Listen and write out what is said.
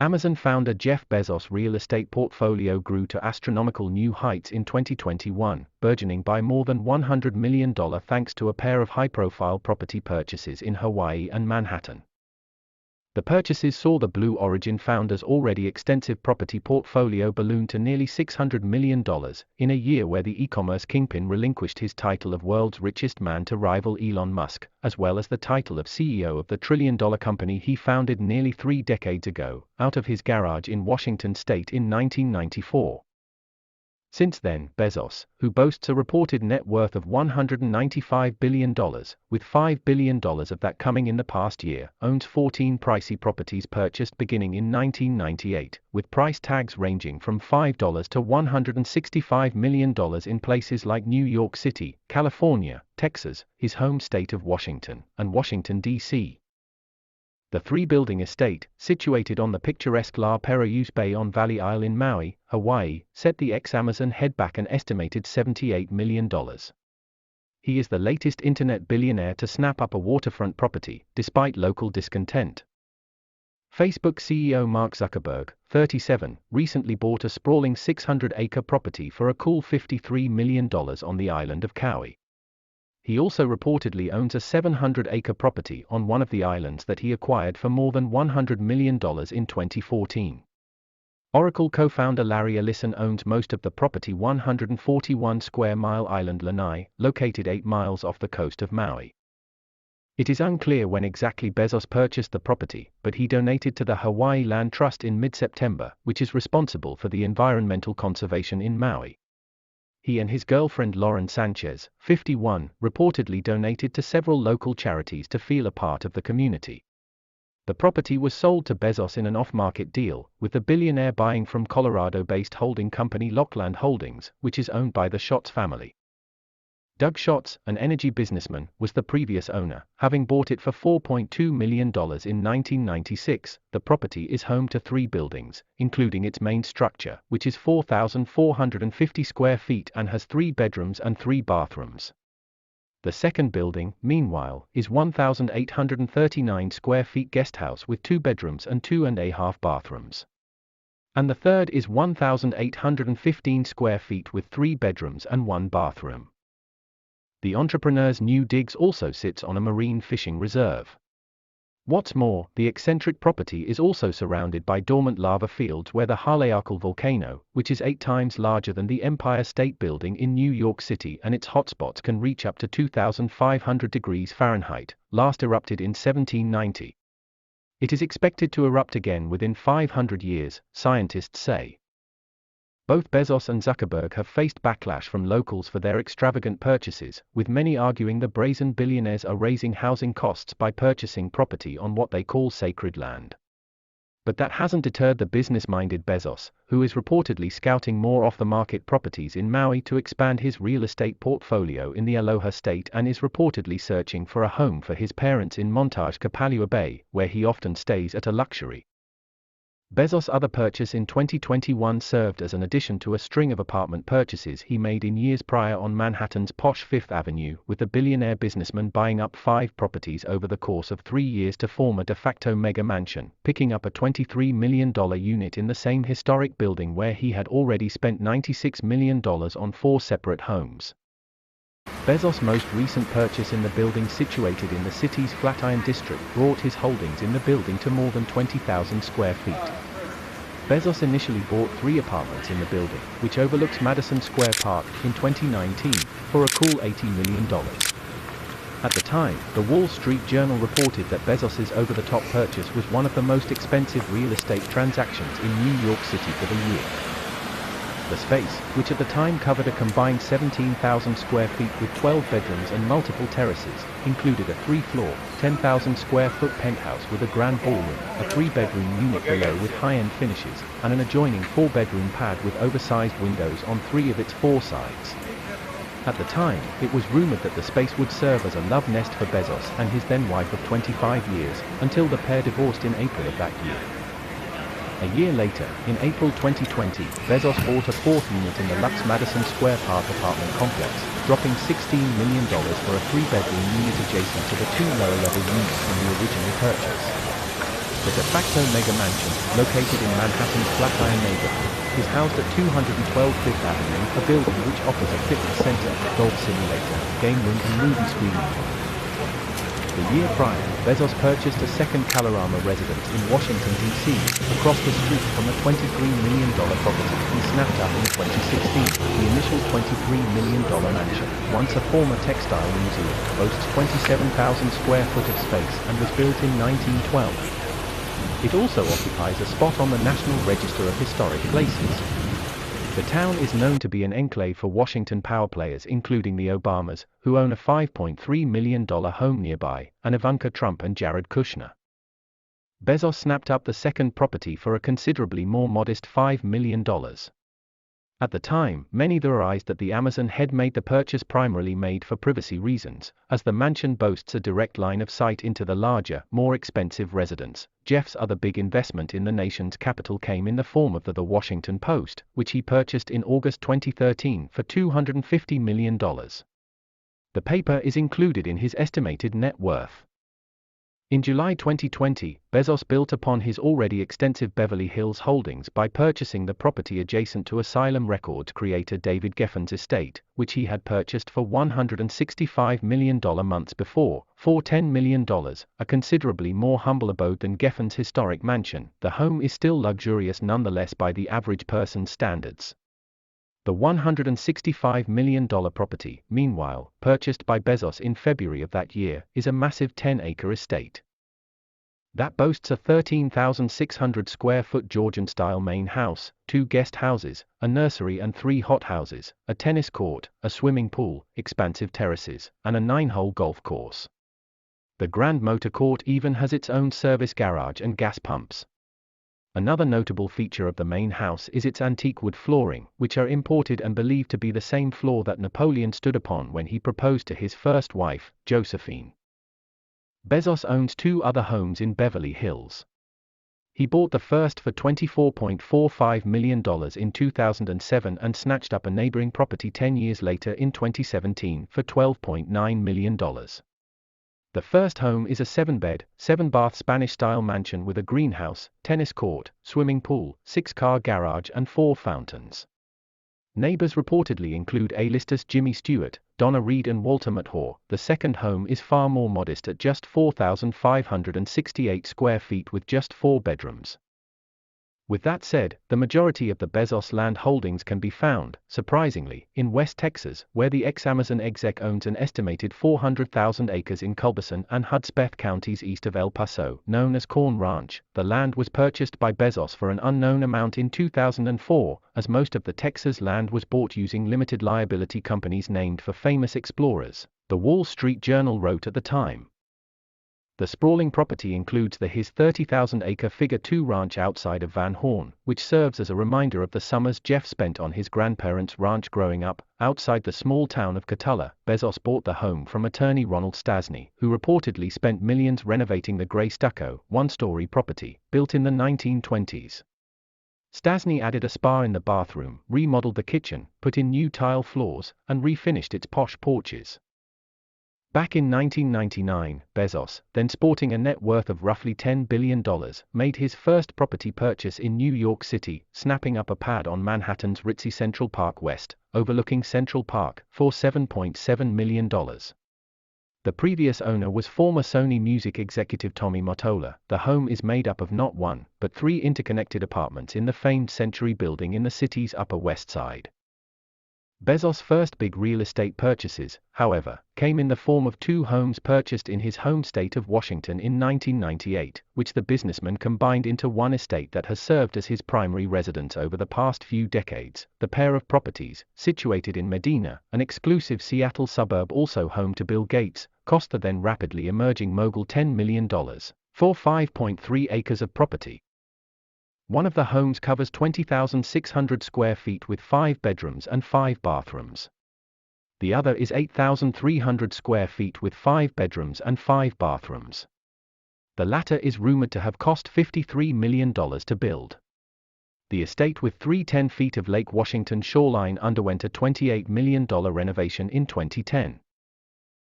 Amazon founder Jeff Bezos' real estate portfolio grew to astronomical new heights in 2021, burgeoning by more than $100 million thanks to a pair of high-profile property purchases in Hawaii and Manhattan. The purchases saw the Blue Origin founder's already extensive property portfolio balloon to nearly $600 million, in a year where the e-commerce kingpin relinquished his title of world's richest man to rival Elon Musk, as well as the title of CEO of the trillion-dollar company he founded nearly 3 decades ago, out of his garage in Washington state in 1994. Since then, Bezos, who boasts a reported net worth of $195 billion, with $5 billion of that coming in the past year, owns 14 pricey properties purchased beginning in 1998, with price tags ranging from $5 to $165 million in places like New York City, California, Texas, his home state of Washington, and Washington, D.C. The 3-building estate, situated on the picturesque La Perouse Bay on Valley Isle in Maui, Hawaii, set the ex-Amazon head back an estimated $78 million. He is the latest internet billionaire to snap up a waterfront property, despite local discontent. Facebook CEO Mark Zuckerberg, 37, recently bought a sprawling 600-acre property for a cool $53 million on the island of Kauai. He also reportedly owns a 700-acre property on one of the islands that he acquired for more than $100 million in 2014. Oracle co-founder Larry Ellison owns most of the property 141-square-mile island Lanai, located 8 miles off the coast of Maui. It is unclear when exactly Bezos purchased the property, but he donated to the Hawaii Land Trust in mid-September, which is responsible for the environmental conservation in Maui. He and his girlfriend Lauren Sanchez, 51, reportedly donated to several local charities to feel a part of the community. The property was sold to Bezos in an off-market deal, with the billionaire buying from Colorado-based holding company Lockland Holdings, which is owned by the Schatz family. Doug Schatz, an energy businessman, was the previous owner, having bought it for $4.2 million in 1996. The property is home to 3 buildings, including its main structure, which is 4,450 square feet and has 3 bedrooms and 3 bathrooms. The second building, meanwhile, is 1,839 square feet guesthouse with 2 bedrooms and 2.5 bathrooms. And the third is 1,815 square feet with 3 bedrooms and 1 bathroom. The entrepreneur's new digs also sits on a marine fishing reserve. What's more, the eccentric property is also surrounded by dormant lava fields where the Haleakala volcano, which is 8 times larger than the Empire State Building in New York City and its hotspots can reach up to 2,500 degrees Fahrenheit, last erupted in 1790. It is expected to erupt again within 500 years, scientists say. Both Bezos and Zuckerberg have faced backlash from locals for their extravagant purchases, with many arguing the brazen billionaires are raising housing costs by purchasing property on what they call sacred land. But that hasn't deterred the business-minded Bezos, who is reportedly scouting more off-the-market properties in Maui to expand his real estate portfolio in the Aloha State and is reportedly searching for a home for his parents in Montage Kapalua Bay, where he often stays at a luxury. Bezos' other purchase in 2021 served as an addition to a string of apartment purchases he made in years prior on Manhattan's posh Fifth Avenue, with the billionaire businessman buying up 5 properties over the course of 3 years to form a de facto mega mansion, picking up a $23 million unit in the same historic building where he had already spent $96 million on 4 separate homes. Bezos' most recent purchase in the building situated in the city's Flatiron district brought his holdings in the building to more than 20,000 square feet. Bezos initially bought 3 apartments in the building, which overlooks Madison Square Park, in 2019, for a cool $80 million. At the time, the Wall Street Journal reported that Bezos' over-the-top purchase was one of the most expensive real estate transactions in New York City for the year. The space, which at the time covered a combined 17,000 square feet with 12 bedrooms and multiple terraces, included a 3-floor, 10,000 square foot penthouse with a grand ballroom, a 3-bedroom unit below with high-end finishes, and an adjoining 4-bedroom pad with oversized windows on 3 of its 4 sides. At the time, it was rumored that the space would serve as a love nest for Bezos and his then-wife of 25 years, until the pair divorced in April of that year. A year later, in April 2020, Bezos bought a 4th unit in the Lux Madison Square Park apartment complex, dropping $16 million for a 3-bedroom unit adjacent to the 2 lower-level units from the original purchase. The de facto mega mansion, located in Manhattan's Flatiron neighborhood, is housed at 212 Fifth Avenue, a building which offers a fitness center, golf simulator, game room and movie screening. The year prior, Bezos purchased a second Kalorama residence in Washington, D.C., across the street from a $23 million property he snapped up in 2016. The initial $23 million mansion, once a former textile museum, boasts 27,000 square foot of space and was built in 1912. It also occupies a spot on the National Register of Historic Places. The town is known to be an enclave for Washington power players including the Obamas, who own a $5.3 million home nearby, and Ivanka Trump and Jared Kushner. Bezos snapped up the second property for a considerably more modest $5 million. At the time, many theorized that the Amazon head made the purchase primarily made for privacy reasons, as the mansion boasts a direct line of sight into the larger, more expensive residence. Jeff's other big investment in the nation's capital came in the form of the Washington Post, which he purchased in August 2013 for $250 million. The paper is included in his estimated net worth. In July 2020, Bezos built upon his already extensive Beverly Hills holdings by purchasing the property adjacent to Asylum Records creator David Geffen's estate, which he had purchased for $165 million months before, for $10 million, a considerably more humble abode than Geffen's historic mansion. The home is still luxurious nonetheless by the average person's standards. The $165 million property, meanwhile, purchased by Bezos in February of that year, is a massive 10-acre estate that boasts a 13,600 square foot Georgian-style main house, 2 guest houses, a nursery and 3 hothouses, a tennis court, a swimming pool, expansive terraces, and a 9-hole golf course. The Grand Motor Court even has its own service garage and gas pumps. Another notable feature of the main house is its antique wood flooring, which are imported and believed to be the same floor that Napoleon stood upon when he proposed to his first wife, Josephine. Bezos owns 2 other homes in Beverly Hills. He bought the first for $24.45 million in 2007 and snatched up a neighboring property 10 years later in 2017 for $12.9 million. The first home is a 7-bed, 7-bath Spanish-style mansion with a greenhouse, tennis court, swimming pool, 6-car garage and 4 fountains. Neighbors reportedly include A-listers Jimmy Stewart, Donna Reed and Walter Matthau. The second home is far more modest at just 4,568 square feet with just 4 bedrooms. With that said, the majority of the Bezos land holdings can be found, surprisingly, in West Texas, where the ex-Amazon exec owns an estimated 400,000 acres in Culberson and Hudspeth counties east of El Paso, known as Corn Ranch. The land was purchased by Bezos for an unknown amount in 2004, as most of the Texas land was bought using limited liability companies named for famous explorers, the Wall Street Journal wrote at the time. The sprawling property includes his 30,000-acre Figure 2 ranch outside of Van Horn, which serves as a reminder of the summers Jeff spent on his grandparents' ranch growing up, outside the small town of Catula. Bezos bought the home from attorney Ronald Stasny, who reportedly spent millions renovating the gray stucco, 1-story property, built in the 1920s. Stasny added a spa in the bathroom, remodeled the kitchen, put in new tile floors, and refinished its posh porches. Back in 1999, Bezos, then sporting a net worth of roughly $10 billion, made his first property purchase in New York City, snapping up a pad on Manhattan's ritzy Central Park West, overlooking Central Park, for $7.7 million. The previous owner was former Sony Music executive Tommy Mottola. The home is made up of not 1, but 3 interconnected apartments in the famed Century building in the city's Upper West Side. Bezos' first big real estate purchases, however, came in the form of 2 homes purchased in his home state of Washington in 1998, which the businessman combined into one estate that has served as his primary residence over the past few decades. The pair of properties, situated in Medina, an exclusive Seattle suburb also home to Bill Gates, cost the then rapidly emerging mogul $10 million, for 5.3 acres of property. One of the homes covers 20,600 square feet with 5 bedrooms and 5 bathrooms. The other is 8,300 square feet with 5 bedrooms and 5 bathrooms. The latter is rumored to have cost $53 million to build. The estate with 310 feet of Lake Washington shoreline underwent a $28 million renovation in 2010.